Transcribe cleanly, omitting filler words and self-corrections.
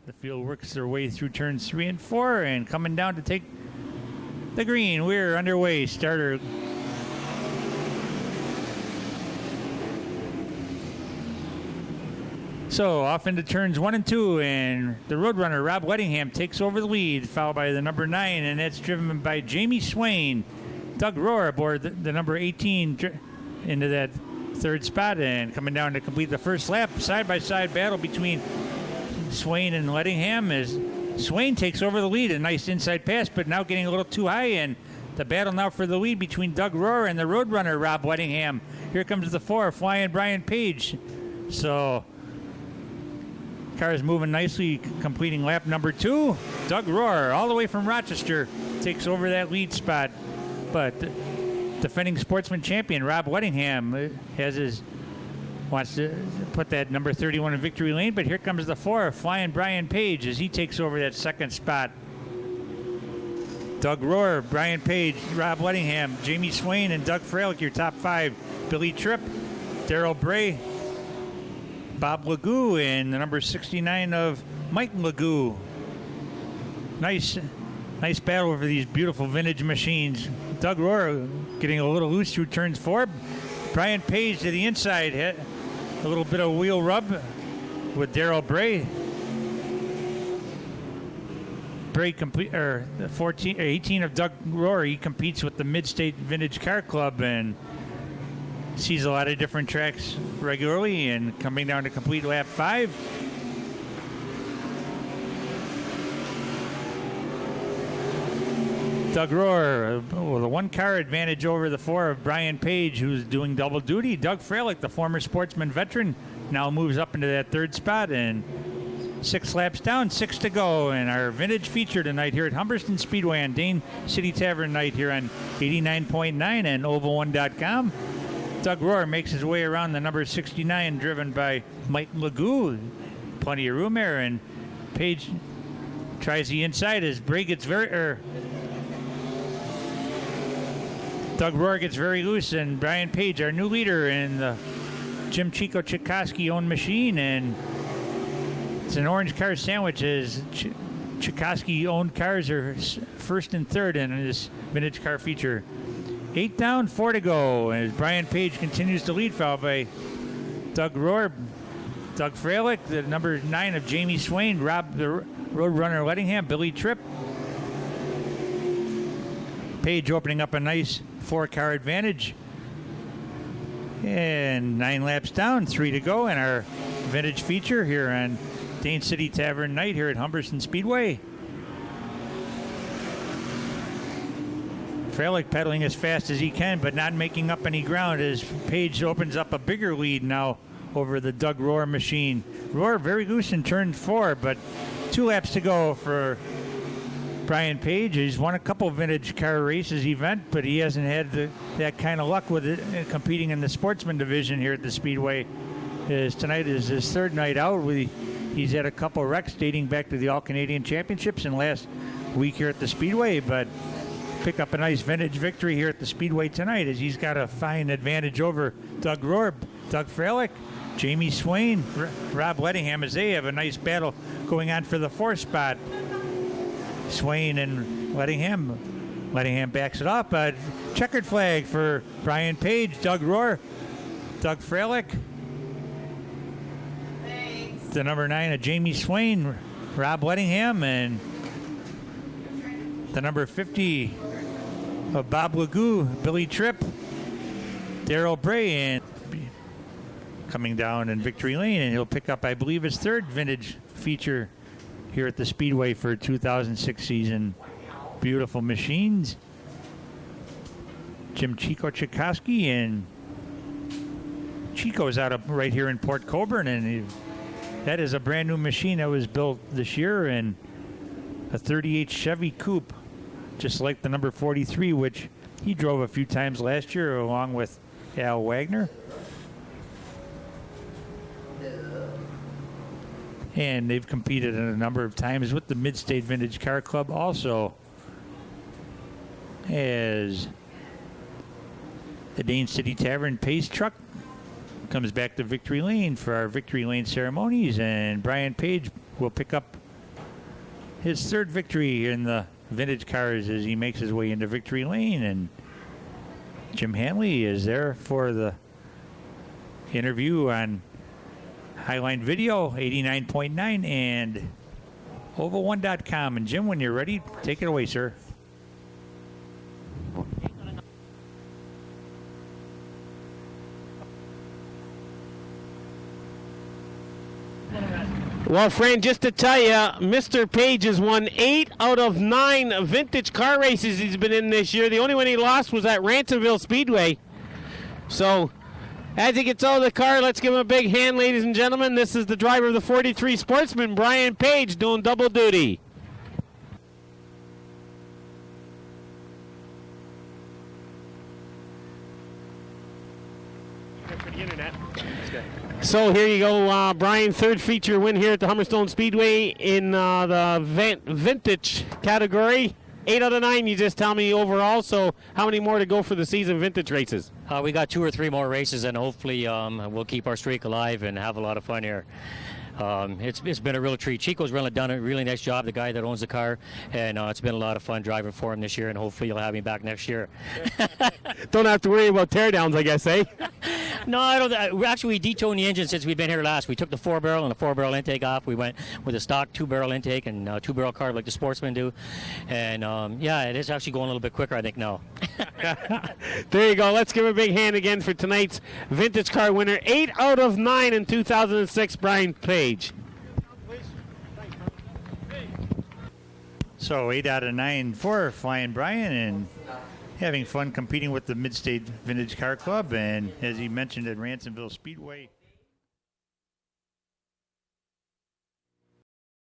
The field works their way through turns 3 and 4 and coming down to take the green. We're underway. Starter. So off into turns 1 and 2, and the Roadrunner Rob Weddingham takes over the lead, followed by the number 9, and that's driven by Jamie Swain. Doug Rohr aboard the number 18 into that third spot, and coming down to complete the first lap. Side-by-side battle between Swain and Weddingham as Swain takes over the lead. A nice inside pass, but now getting a little too high, and the battle now for the lead between Doug Rohr and the Roadrunner Rob Weddingham. Here comes the 4, Flying Brian Page. So car is moving nicely, completing lap number 2. Doug Rohr, all the way from Rochester, takes over that lead spot. But defending sportsman champion Rob Weddingham wants to put that number 31 in victory lane. But here comes the 4, Flying Brian Page, as he takes over that second spot. Doug Rohr, Brian Page, Rob Weddingham, Jamie Swain, and Doug Freilich, your top 5. Billy Tripp, Darrell Bray, Bob Legou, and the number 69 of Mike Legou. Nice battle over these beautiful vintage machines. Doug Rohr getting a little loose through turns 4. Brian Page to the inside, hit a little bit of wheel rub with Darrell Bray. Bray 18 of Doug Rohr. He competes with the Mid-State Vintage Car Club and sees a lot of different tracks regularly, and coming down to complete lap 5. Doug Rohr with a 1-car advantage over the 4 of Brian Page, who's doing double duty. Doug Freilich, the former Sportsman veteran, now moves up into that third spot, and 6 laps down, 6 to go. And our vintage feature tonight here at Humberston Speedway on Dane City Tavern night here on 89.9 and Oval1.com. Doug Rohr makes his way around the number 69, driven by Mike Legou. Plenty of room there, and Page tries the inside as Bray gets Doug Rohr gets very loose, and Brian Page, our new leader in the Jim Chico Chikoski owned machine, and it's an orange car sandwich as Chikoski owned cars are first and third in this vintage car feature. 8 down, 4 to go, as Brian Page continues to lead, followed by Doug Rohr, Doug Freilich, the number 9 of Jamie Swain, Rob the Roadrunner Weddingham, Billy Tripp. Page opening up a nice 4-car advantage. And 9 laps down, 3 to go in our vintage feature here on Dane City Tavern night here at Humberston Speedway. Freilich pedaling as fast as he can, but not making up any ground as Page opens up a bigger lead now over the Doug Rohr machine. Rohr very loose in turn 4, but 2 laps to go for Brian Page. He's won a couple vintage car races event, but he hasn't had that kind of luck with it competing in the sportsman division here at the Speedway. Tonight is his 3rd night out. He's had a couple wrecks dating back to the All-Canadian Championships and last week here at the Speedway, but pick up a nice vintage victory here at the Speedway tonight as he's got a fine advantage over Doug Rohr, Doug Freilich, Jamie Swain, Rob Weddingham, as they have a nice battle going on for the 4th spot. Swain and Weddingham. Weddingham backs it up. Checkered flag for Brian Page, Doug Rohr, Doug Freilich. Thanks. The number 9 of Jamie Swain, Rob Weddingham, and the number 50 of Bob Legou, Billy Tripp, Darrell Bray, and coming down in victory lane, and he'll pick up, I believe, his 3rd vintage feature here at the Speedway for 2006 season. Beautiful machines. Jim Chico Chikoski, and Chico's out of right here in Port Colborne, and that is a brand new machine that was built this year, and a 38 Chevy Coupe, just like the number 43, which he drove a few times last year along with Al Wagner. And they've competed a number of times with the Mid-State Vintage Car Club also, as the Dane City Tavern Pace Truck comes back to victory lane for our victory lane ceremonies, and Brian Page will pick up his third victory in the vintage cars as he makes his way into victory lane. And Jim Hanley is there for the interview on Highline Video 89.9 and Oval1.com. And Jim, when you're ready, take it away, sir. Well, Fran, just to tell you, Mr. Page has won 8 out of 9 vintage car races he's been in this year. The only one he lost was at Ransomville Speedway. So, as he gets out of the car, let's give him a big hand, ladies and gentlemen. This is the driver of the 43 Sportsman, Brian Page, doing double duty. For the internet. So here you go, Brian, third feature win here at the Humberstone Speedway in the vintage category. 8 out of 9, you just tell me overall. So how many more to go for the season vintage races? We got 2 or 3 more races, and hopefully we'll keep our streak alive and have a lot of fun here. It's been a real treat. Chico's really done a really nice job, the guy that owns the car, and it's been a lot of fun driving for him this year, and hopefully you'll have me back next year. Don't have to worry about teardowns, I guess, eh? No, I don't. Actually, we detoned the engine since we've been here last. We took the 4-barrel and the 4-barrel intake off. We went with a stock 2-barrel intake and 2-barrel carb like the Sportsmen do. And, yeah, it is actually going a little bit quicker, I think, now. There you go. Let's give a big hand again for tonight's vintage car winner. 8 out of 9 in 2006, Brian Page. So 8 out of 9 for Flying Brian, and having fun competing with the Mid-State Vintage Car Club, and as he mentioned at Ransomville Speedway.